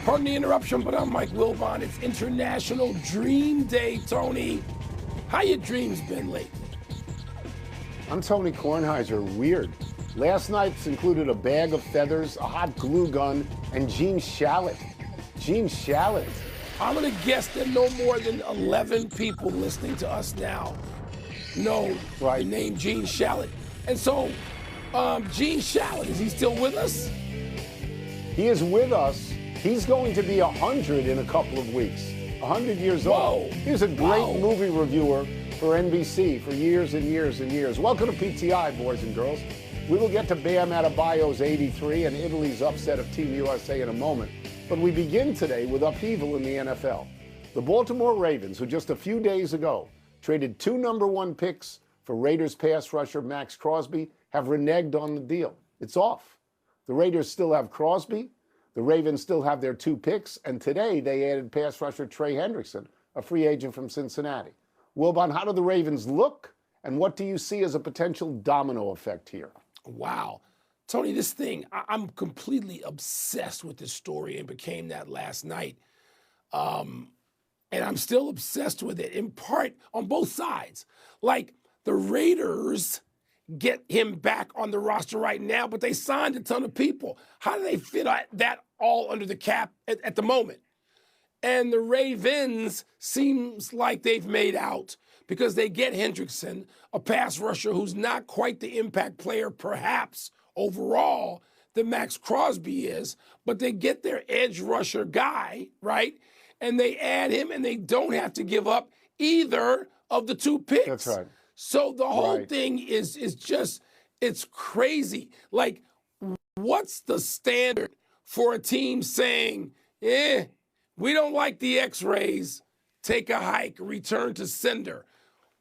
Pardon the interruption, but I'm Mike Wilbon. It's International Dream Day, Tony. How your dreams been lately? I'm Tony Kornheiser. Weird. Last night's included a bag of feathers, a hot glue gun, and Gene Shalit. Gene Shalit. I'm going to guess that no more than 11 people listening to us now know the name Gene Shalit. And so, Gene Shalit, is he still with us? He is with us. He's going to be 100 in a couple of weeks. 100 years old. He was a great movie reviewer for NBC for years and years and years. Welcome to PTI, boys and girls. We will get to Bam Adebayo's 83 and Italy's upset of Team USA in a moment. But we begin today with upheaval in the NFL. The Baltimore Ravens, who just a few days ago traded 2 number-1 picks for Raiders pass rusher Maxx Crosby, have reneged on the deal. It's off. The Raiders still have Crosby. The Ravens still have their 2 picks, and today they added pass rusher Trey Hendrickson, a free agent from Cincinnati. Wilbon, how do the Ravens look, and what do you see as a potential domino effect here? Wow. Tony, this thing, I'm completely obsessed with this story and became that last night. And I'm still obsessed with it, in part on both sides. Like, the Raiders get him back on the roster right now, but they signed a ton of people. How do they fit that all under the cap at the moment? And the Ravens seems like they've made out because they get Hendrickson, a pass rusher who's not quite the impact player perhaps overall that Maxx Crosby is, but they get their edge rusher guy, right? And they add him and they don't have to give up either of the 2 picks. That's right. So the whole thing is just, it's crazy. Like, what's the standard for a team saying, we don't like the X-rays, take a hike, return to sender?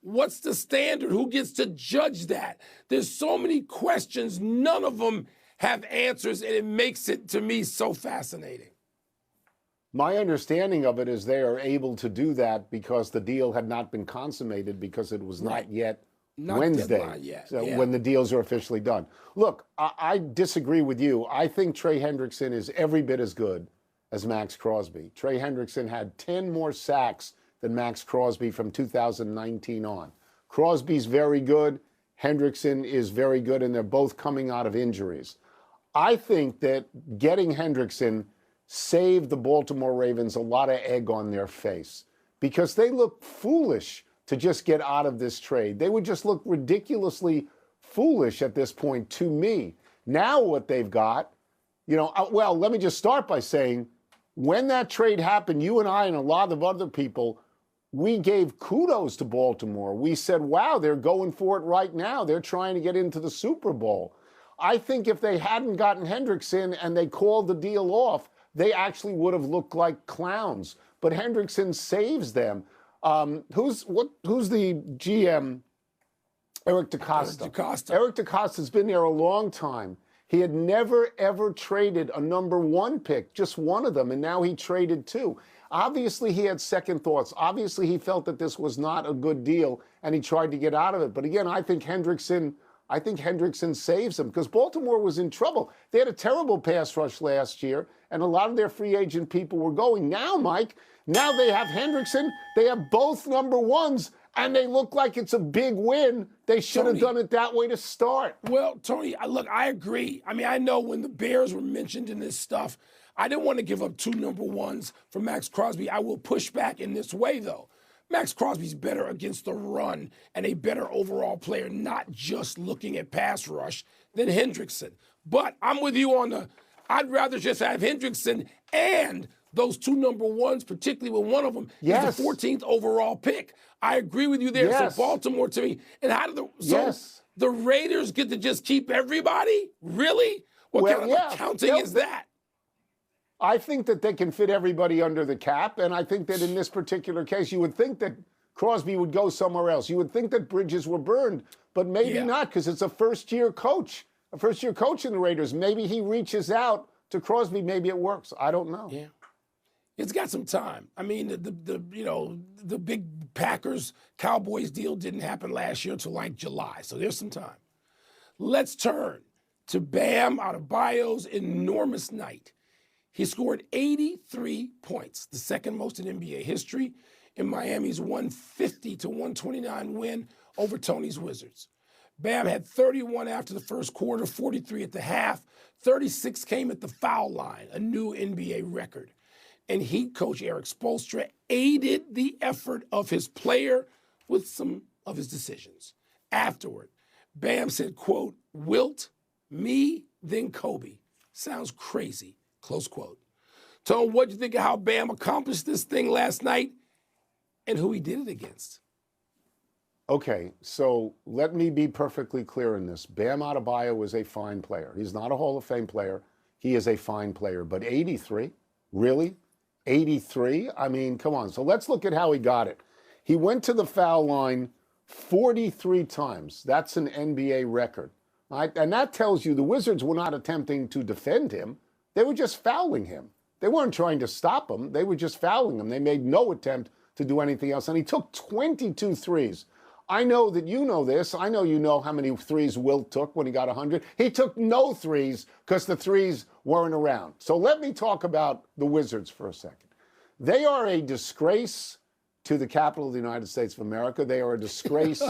What's the standard? Who gets to judge that? There's so many questions. None of them have answers, and it makes it, to me, so fascinating. My understanding of it is they are able to do that because the deal had not been consummated because it was not yet Wednesday yet. When the deals are officially done. Look, I disagree with you. I think Trey Hendrickson is every bit as good as Maxx Crosby. Trey Hendrickson had 10 more sacks than Maxx Crosby from 2019 on. Crosby's very good. Hendrickson is very good, and they're both coming out of injuries. I think that getting Hendrickson saved the Baltimore Ravens a lot of egg on their face because they look foolish to just get out of this trade. They would just look ridiculously foolish at this point to me. Now what they've got, well, let me just start by saying when that trade happened, you and I and a lot of other people, we gave kudos to Baltimore. We said, wow, they're going for it right now. They're trying to get into the Super Bowl. I think if they hadn't gotten Hendrickson and they called the deal off, they actually would have looked like clowns. But Hendrickson saves them. Who's the GM? Eric DeCosta. Eric DeCosta's been there a long time. He had never, ever traded a number-1 pick, just one of them, and now he traded 2. Obviously, he had second thoughts. Obviously, he felt that this was not a good deal, and he tried to get out of it. But again, I think Hendrickson saves them because Baltimore was in trouble. They had a terrible pass rush last year, and a lot of their free agent people were going. Now, Mike, now they have Hendrickson. They have both number 1s, and they look like it's a big win. They should have done it that way to start. Well, Tony, look, I agree. I mean, I know when the Bears were mentioned in this stuff, I didn't want to give up 2 number 1s for Maxx Crosby. I will push back in this way, though. Maxx Crosby's better against the run and a better overall player, not just looking at pass rush, than Hendrickson. But I'm with you on I'd rather just have Hendrickson and those 2 number 1s, particularly when one of them is the 14th overall pick. I agree with you there. So Baltimore to me. And how do the Raiders get to just keep everybody? Really? What kind of accounting is that? I think that they can fit everybody under the cap, and I think that in this particular case, you would think that Crosby would go somewhere else. You would think that bridges were burned, but maybe not because it's a first-year coach in the Raiders. Maybe he reaches out to Crosby. Maybe it works. I don't know. Yeah. It's got some time. I mean, the big Packers-Cowboys deal didn't happen last year until like July, so there's some time. Let's turn to Bam Adebayo's enormous night. He scored 83 points, the second most in NBA history, in Miami's 150-129 win over Tony's Wizards. Bam had 31 after the first quarter, 43 at the half, 36 came at the foul line, a new NBA record. And Heat coach Eric Spoelstra aided the effort of his player with some of his decisions. Afterward, Bam said, quote, "Wilt, me, then Kobe. Sounds crazy," close quote. Tone, what do you think of how Bam accomplished this thing last night and who he did it against? Okay, so let me be perfectly clear in this. Bam Adebayo is a fine player. He's not a Hall of Fame player. He is a fine player. But 83? Really? 83? I mean, come on. So let's look at how he got it. He went to the foul line 43 times. That's an NBA record. Right? And that tells you the Wizards were not attempting to defend him. They were just fouling him. They weren't trying to stop him. They were just fouling him. They made no attempt to do anything else. And he took 22 threes. I know that you know this. I know you know how many threes Wilt took when he got 100. He took no threes because the threes weren't around. So let me talk about the Wizards for a second. They are a disgrace to the capital of the United States of America. They are a disgrace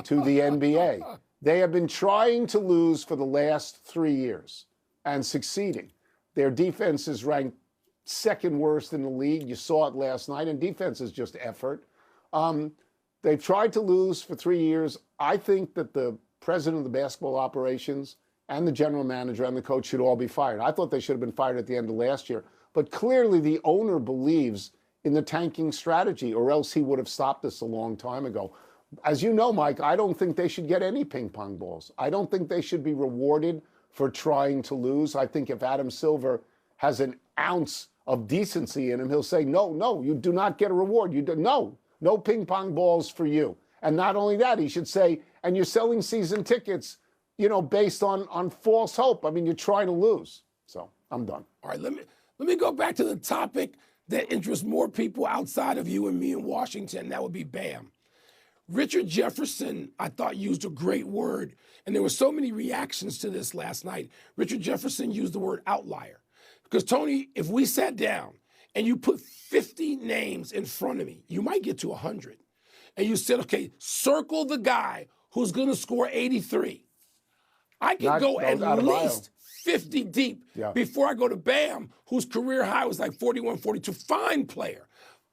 to the NBA. They have been trying to lose for the last 3 years and succeeding. Their defense is ranked second worst in the league. You saw it last night, and defense is just effort. They've tried to lose for 3 years. I think that the president of the basketball operations and the general manager and the coach should all be fired. I thought they should have been fired at the end of last year. But clearly the owner believes in the tanking strategy, or else he would have stopped this a long time ago. As you know, Mike, I don't think they should get any ping pong balls. I don't think they should be rewarded for trying to lose. I think if Adam Silver has an ounce of decency in him, he'll say, no, you do not get a reward. No ping pong balls for you. And not only that, he should say, and you're selling season tickets, based on false hope. I mean, you're trying to lose. So I'm done. All right, let me go back to the topic that interests more people outside of you and me in Washington. That would be Bam. Richard Jefferson, I thought, used a great word, and there were so many reactions to this last night. Richard Jefferson used the word outlier. Because, Tony, if we sat down and you put 50 names in front of me, you might get to 100. And you said, okay, circle the guy who's going to score 83. I can go at least 50 deep before I go to Bam, whose career high was like 41, 42. Fine player.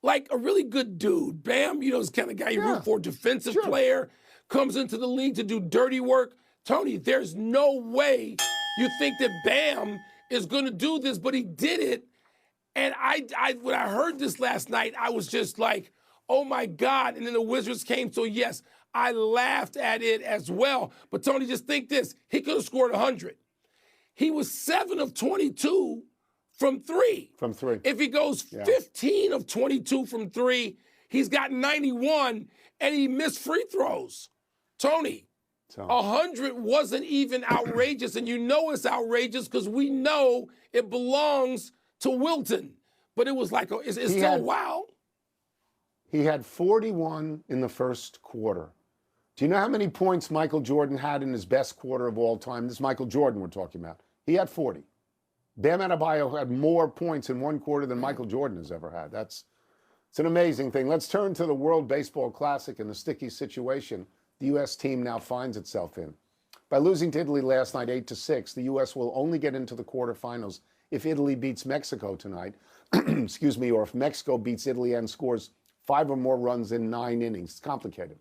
Like a really good dude. Bam, is the kind of guy you root for, defensive player, comes into the league to do dirty work. Tony, there's no way you think that Bam is going to do this, but he did it. And I when I heard this last night, I was just like, oh my God. And then the Wizards came. So yes, I laughed at it as well. But Tony, just think this. He could have scored 100. He was 7 of 22 from three. From three. If he goes 15 of 22 from three, he's got 91 and he missed free throws. Tony, 100 wasn't even outrageous. And it's outrageous because we know it belongs to Wilton. But it was like, it's still wow. He had 41 in the first quarter. Do you know how many points Michael Jordan had in his best quarter of all time? This is Michael Jordan we're talking about. He had 40. Bam Adebayo had more points in one quarter than Michael Jordan has ever had. It's an amazing thing. Let's turn to the World Baseball Classic and the sticky situation the U.S. team now finds itself in. By losing to Italy last night 8-6, the U.S. will only get into the quarterfinals if Italy beats Mexico tonight, or if Mexico beats Italy and scores 5 or more runs in 9 innings. It's complicated.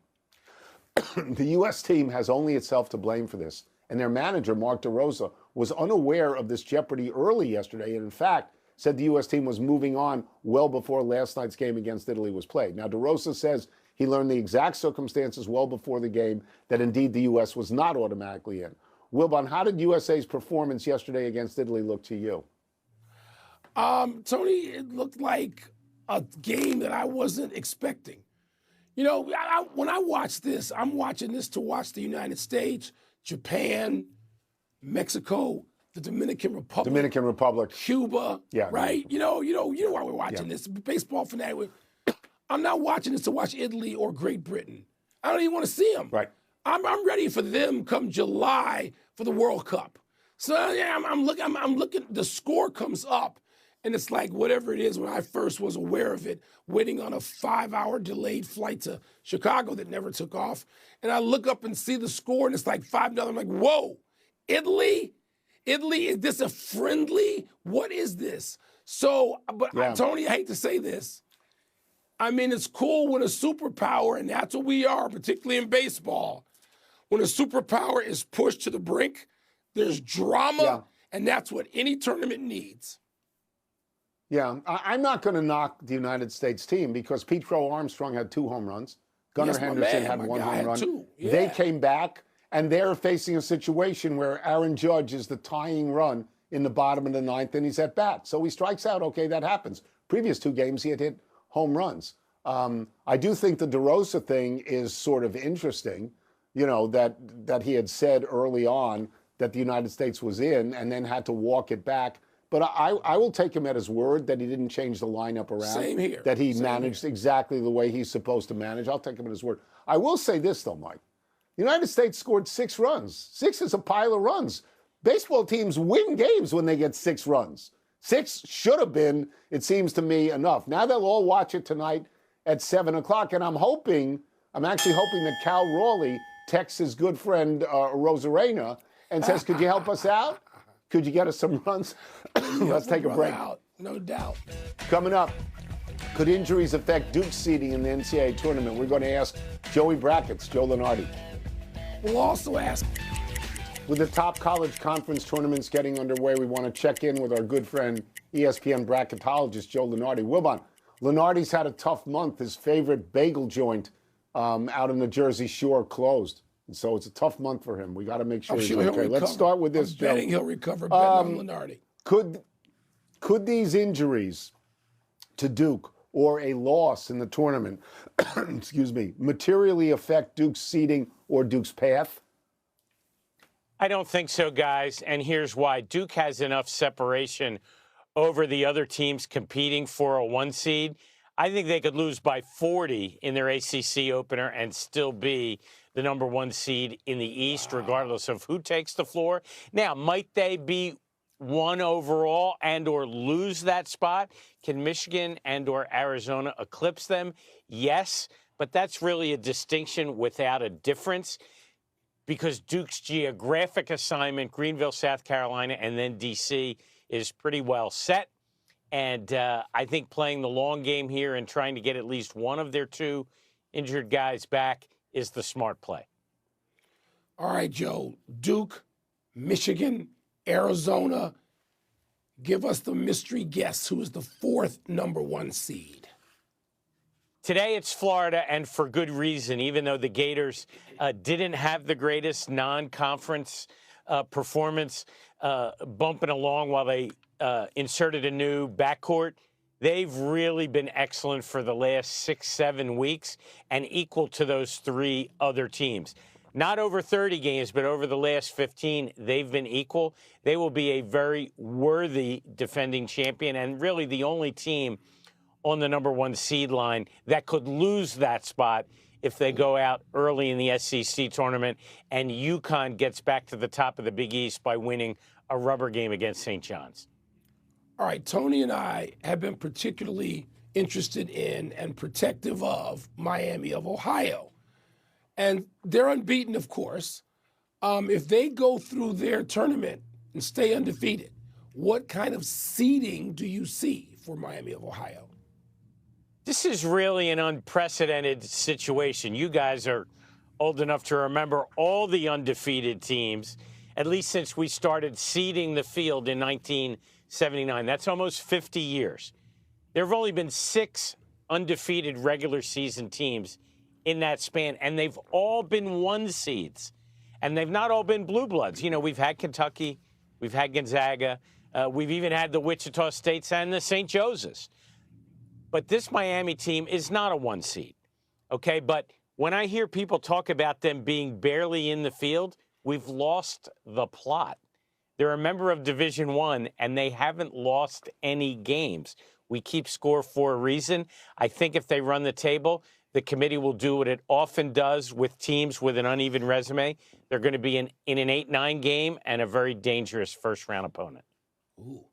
The U.S. team has only itself to blame for this, and their manager, Mark DeRosa, was unaware of this jeopardy early yesterday, and in fact said the U.S. team was moving on well before last night's game against Italy was played. Now, DeRosa says he learned the exact circumstances well before the game that indeed the U.S. was not automatically in. Wilbon, how did USA's performance yesterday against Italy look to you? Tony, it looked like a game that I wasn't expecting. When I watch this, I'm watching this to watch the United States, Japan, Mexico, the Dominican Republic, Cuba, right? You know why we're watching this. Baseball fanatic. I'm not watching this to watch Italy or Great Britain. I don't even want to see them. Right. I'm ready for them come July for the World Cup. So I'm looking. The score comes up, And it's like whatever it is, when I first was aware of it, waiting on a 5-hour delayed flight to Chicago that never took off. And I look up and see the score, and it's like 5-0. I'm like, whoa, Italy? Italy, is this a friendly? What is this? So, but Tony, I hate to say this. I mean, it's cool when a superpower, and that's what we are, particularly in baseball. When a superpower is pushed to the brink, there's drama, and that's what any tournament needs. Yeah, I'm not going to knock the United States team because Pete Crow Armstrong had 2 home runs. Gunnar Henderson had 1 home run. They came back, and they're facing a situation where Aaron Judge is the tying run in the bottom of the 9th, and he's at bat. So he strikes out. Okay, that happens. Previous 2 games, he had hit home runs. I do think the DeRosa thing is sort of interesting, you know, that he had said early on that the United States was in and then had to walk it back. But I will take him at his word that he didn't change the lineup around. Same here. That he managed exactly the way he's supposed to manage. I'll take him at his word. I will say this, though, Mike. The United States scored 6 runs. 6 is a pile of runs. Baseball teams win games when they get 6 runs. 6 should have been, it seems to me, enough. Now they'll all watch it tonight at 7 o'clock. And I'm actually hoping that Cal Raleigh texts his good friend Rosarena and says, could you help us out? Could you get us some runs? Let's take a break. No doubt. Coming up, could injuries affect Duke's seeding in the NCAA tournament? We're going to ask Joey Brackets, Joe Lunardi. We'll also ask. With the top college conference tournaments getting underway, we want to check in with our good friend, ESPN bracketologist Joe Lunardi. Wilbon, Lunardi's had a tough month. His favorite bagel joint out in the Jersey Shore closed. And so it's a tough month for him. We got to make sure he's okay. Let's start with this, Joe. Betting he'll recover. Betting on Lunardi. Could these injuries to Duke or a loss in the tournament, excuse me, materially affect Duke's seeding or Duke's path? I don't think so, guys. And here's why. Duke has enough separation over the other teams competing for a 1 seed. I think they could lose by 40 in their ACC opener and still be the number 1 seed in the East, regardless of who takes the floor. Now, might they be 1 overall and or lose that spot? Can Michigan and or Arizona eclipse them? Yes, but that's really a distinction without a difference because Duke's geographic assignment, Greenville, South Carolina, and then D.C. is pretty well set. And I think playing the long game here and trying to get at least one of their 2 injured guys back is the smart play. All right, Joe. Duke, Michigan, Arizona. Give us the mystery guess. Who is the 4th number 1 seed? Today it's Florida, and for good reason, even though the Gators didn't have the greatest non-conference performance bumping along while they inserted a new backcourt. They've really been excellent for the last 6-7 weeks and equal to those 3 other teams. Not over 30 games, but over the last 15, they've been equal. They will be a very worthy defending champion and really the only team on the number 1 seed line that could lose that spot if they go out early in the SEC tournament and UConn gets back to the top of the Big East by winning a rubber game against St. John's. All right, Tony and I have been particularly interested in and protective of Miami of Ohio. And they're unbeaten, of course. If they go through their tournament and stay undefeated, what kind of seeding do you see for Miami of Ohio? This is really an unprecedented situation. You guys are old enough to remember all the undefeated teams, at least since we started seeding the field in 1979. That's almost 50 years. There have only been 6 undefeated regular season teams in that span, and they've all been 1 seeds. And they've not all been blue bloods. You know, we've had Kentucky, we've had Gonzaga, we've even had the Wichita States and the St. Joseph's. But this Miami team is not a 1 seed, okay? But when I hear people talk about them being barely in the field, we've lost the plot. They're a member of Division I, and they haven't lost any games. We keep score for a reason. I think if they run the table, the committee will do what it often does with teams with an uneven resume. They're going to be in an 8-9 game and a very dangerous first-round opponent. Ooh.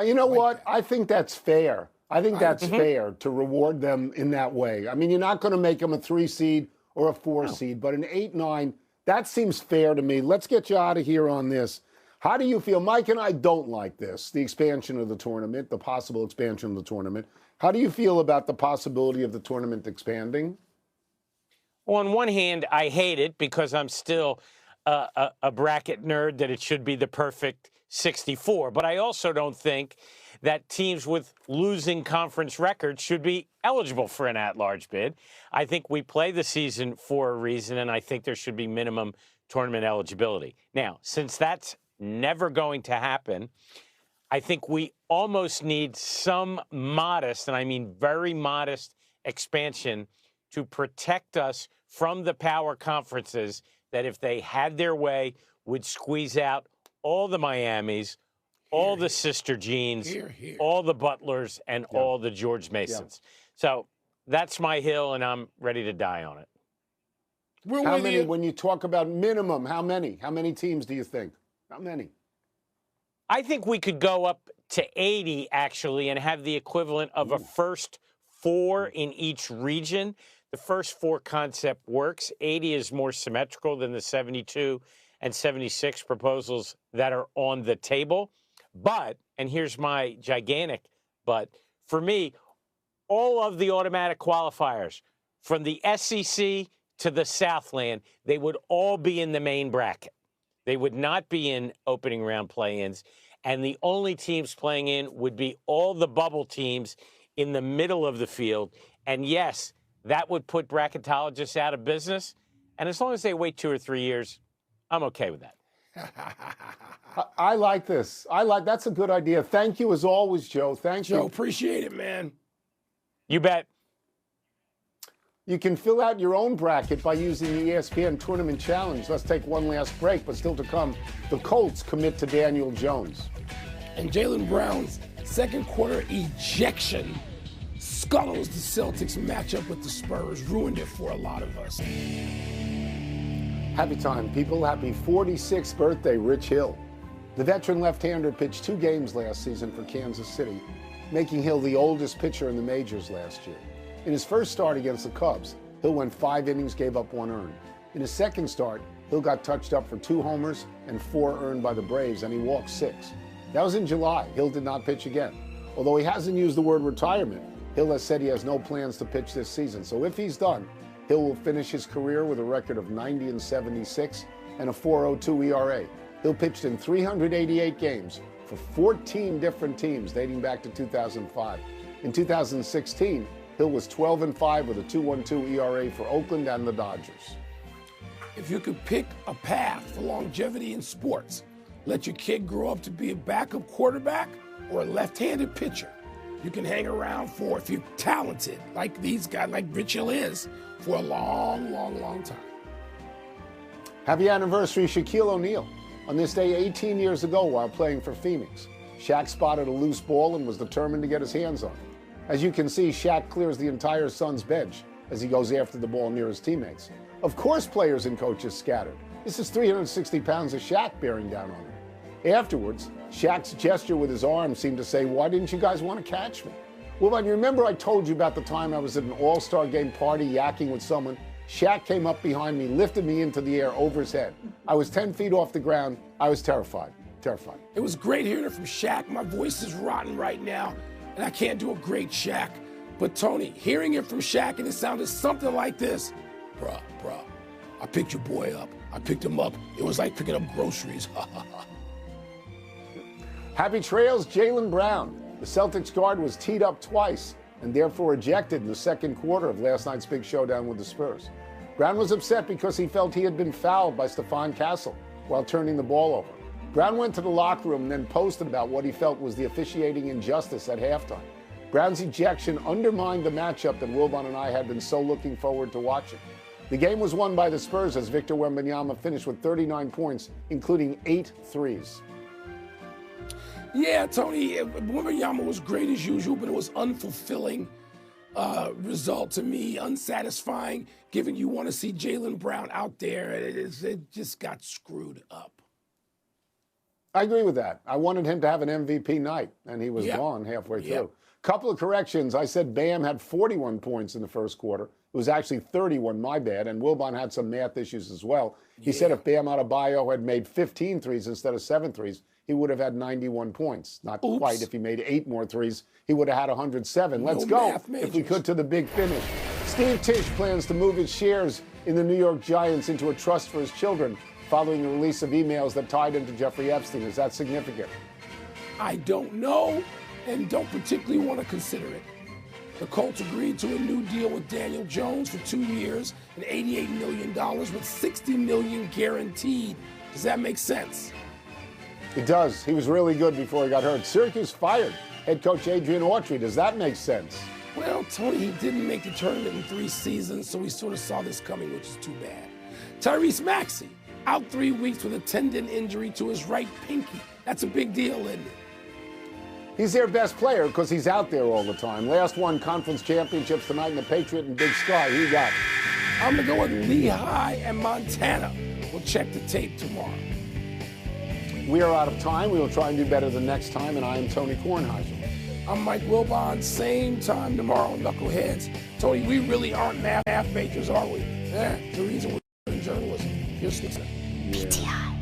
You know like what? that. I think that's fair. I think that's Mm-hmm. fair to reward them in that way. I mean, you're not going to make them a 3 seed or a 4 seed, but an 8, 9, that seems fair to me. Let's get you out of here on this. How do you feel? Mike and I don't like this, the expansion of the tournament, the possible expansion of the tournament. How do you feel about the possibility of the tournament expanding? Well, on one hand, I hate it because I'm still a bracket nerd that it should be the perfect 64. But I also don't think that teams with losing conference records should be eligible for an at-large bid. I think we play the season for a reason, and I think there should be minimum tournament eligibility. Now, since that's never going to happen, I think we almost need some modest, and I mean very modest, expansion to protect us from the power conferences that, if they had their way, would squeeze out all the Miamis, all the Sister Jeans, all the Butlers, and all the George Masons. So that's my hill, and I'm ready to die on it. How many, when you talk about minimum, how many? How many teams do you think? How many? I think we could go up to 80, actually, and have the equivalent of a first 4 in each region. The first 4 concept works. 80 is more symmetrical than the 72 and 76 proposals that are on the table. But, and here's my gigantic but, for me, all of the automatic qualifiers, from the SEC to the Southland, they would all be in the main bracket. They would not be in opening round play-ins. And the only teams playing in would be all the bubble teams in the middle of the field. And yes, that would put bracketologists out of business. And as long as they wait 2 or 3 years, I'm okay with that. I like this. That's a good idea. Thank you as always, Joe. Thank you. Joe, appreciate it, man. You bet. You can fill out your own bracket by using the ESPN Tournament Challenge. Let's take one last break, but still to come, the Colts commit to Daniel Jones. And Jaylen Brown's second quarter ejection scuttles the Celtics matchup with the Spurs, ruined it for a lot of us. Happy time, people. Happy 46th birthday, Rich Hill. The veteran left-hander pitched 2 games last season for Kansas City, making Hill the oldest pitcher in the majors last year. In his first start against the Cubs, Hill went 5 innings, gave up 1 earned. In his second start, Hill got touched up for 2 homers and 4 earned by the Braves, and he walked 6. That was in July. Hill did not pitch again. Although he hasn't used the word retirement, Hill has said he has no plans to pitch this season. So if he's done, Hill will finish his career with a record of 90 and 76 and a 4.02 ERA. Hill pitched in 388 games for 14 different teams dating back to 2005. In 2016, Hill was 12-5 with a 2.12 ERA for Oakland and the Dodgers. If you could pick a path for longevity in sports, let your kid grow up to be a backup quarterback or a left-handed pitcher. You can hang around for, if you're talented, like these guys, like Rich Hill is, for a long, long, long time. Happy anniversary, Shaquille O'Neal. On this day 18 years ago while playing for Phoenix, Shaq spotted a loose ball and was determined to get his hands on it. As you can see, Shaq clears the entire Suns bench as he goes after the ball near his teammates. Of course players and coaches scattered. This is 360 pounds of Shaq bearing down on him. Afterwards, Shaq's gesture with his arm seemed to say, "Why didn't you guys want to catch me?" Wilbon, you remember I told you about the time I was at an all-star game party yakking with someone? Shaq came up behind me, lifted me into the air over his head. I was 10 feet off the ground. I was terrified. Terrified. It was great hearing it from Shaq. My voice is rotten right now, and I can't do a great Shaq. But Tony, hearing it from Shaq, and it sounded something like this. Bruh, I picked your boy up. I picked him up. It was like picking up groceries. Happy trails, Jaylen Brown. The Celtics guard was teed up twice and therefore ejected in the second quarter of last night's big showdown with the Spurs. Brown was upset because he felt he had been fouled by Stephon Castle while turning the ball over. Brown went to the locker room and then posted about what he felt was the officiating injustice at halftime. Brown's ejection undermined the matchup that Wilbon and I had been so looking forward to watching. The game was won by the Spurs as Victor Wembanyama finished with 39 points, including 8 threes. Yeah, Tony, Wembanyama was great as usual, but it was unfulfilling result to me, unsatisfying, given you want to see Jaylen Brown out there. It just got screwed up. I agree with that. I wanted him to have an MVP night, and he was gone halfway through. Couple of corrections. I said Bam had 41 points in the first quarter. It was actually 31, my bad, and Wilbon had some math issues as well. He said if Bam Adebayo had made 15 threes instead of 7 threes, he would have had 91 points. Not quite. If he made 8 more threes, he would have had 107. Let's go, if we could, to the big finish. Steve Tisch plans to move his shares in the New York Giants into a trust for his children following the release of emails that tied him to Jeffrey Epstein. Is that significant? I don't know and don't particularly want to consider it. The Colts agreed to a new deal with Daniel Jones for 2 years and $88 million with $60 million guaranteed. Does that make sense? It does. He was really good before he got hurt. Syracuse fired head coach Adrian Autry. Does that make sense? Well, Tony, he didn't make the tournament in 3 seasons, so we sort of saw this coming, which is too bad. Tyrese Maxey, out 3 weeks with a tendon injury to his right pinky. That's a big deal, isn't it? He's their best player because he's out there all the time. Last won conference championships tonight in the Patriot and Big Sky. Who you got? I'm going to go with Lehigh and Montana. We'll check the tape tomorrow. We are out of time. We will try and do better the next time, and I am Tony Kornheiser. I'm Mike Wilbon. Same time tomorrow, Knuckleheads. Tony, we really aren't math majors, are we? The reason we're in journalism. Here's PTI.